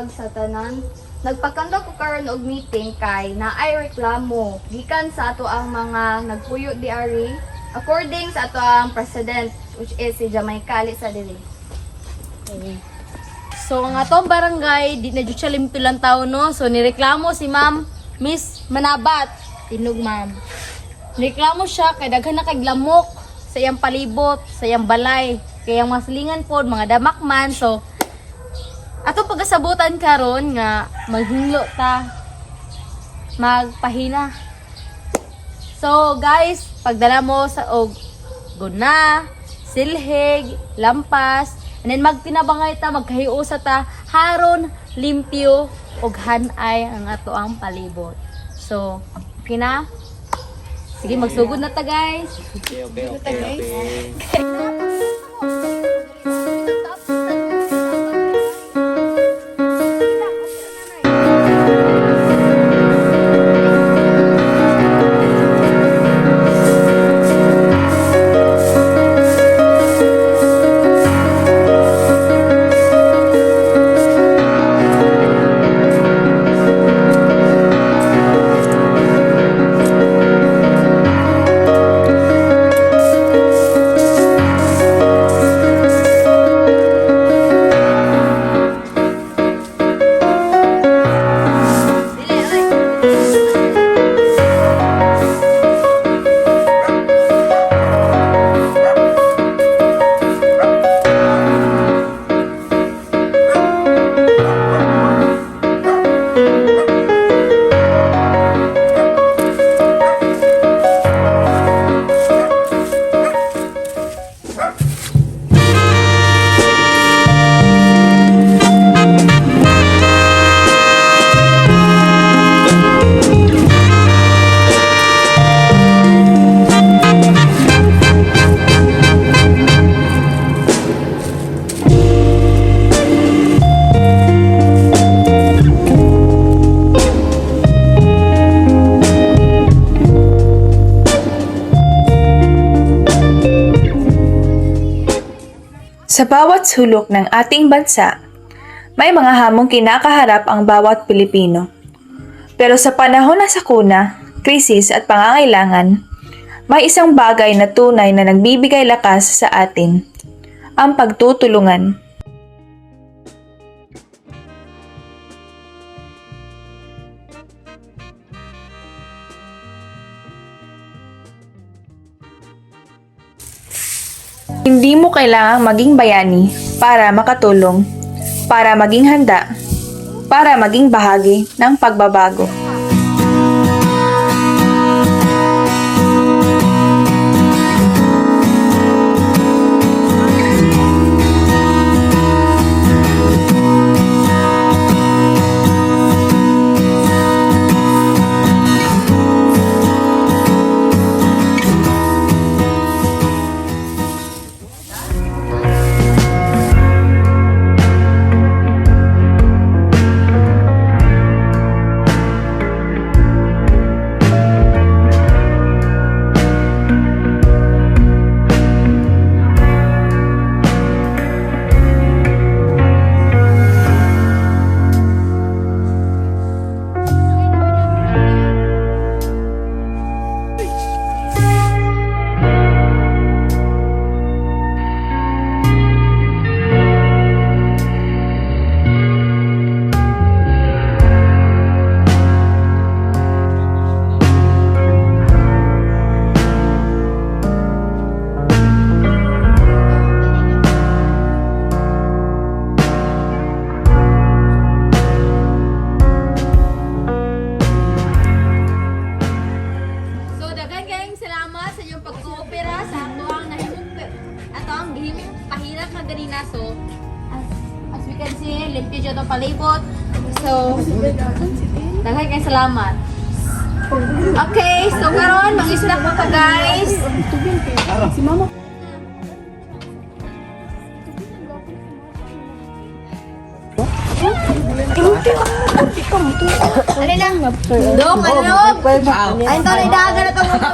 Sa tanan, nagpakanda ko karon og meeting kay naay reklamo gikan sa ato ang mga nagpuyo diari according sa ato ang president which is si Jamaica Ali sa dili. Okay. So ang atong barangay di na jud siya limpyo lang tawo no. So nireklamo si Ma'am Miss Manabat, tinog ma'am. Nireklamo siya kay daghan na kay lamok sa iyang palibot, sa iyang balay, kay ang maslingan pod mga damakman. So ato pagasabutan karon nga maghinglo ta magpahina. So guys, pagdala mo sa og guna, silhig, lampas, and then magtinabangay ta, magkahiusa ta haron limpyo og hanay ang ato ang palibot. So, okay na? Sige, magsugod na ta guys. Okay. Sa bawat sulok ng ating bansa, may mga hamong kinakaharap ang bawat Pilipino. Pero sa panahon ng sakuna, krisis at pangangailangan, may isang bagay na tunay na nagbibigay lakas sa atin, ang pagtutulungan. Hindi mo kailangang maging bayani para makatulong, para maging handa, para maging bahagi ng pagbabago. So, as we can see, limpyo siya itong palibot. So, daghan kayong salamat. Okay, so karon mag-snack mo pa guys. Dong, ano? Ayun to, idagan na ito mga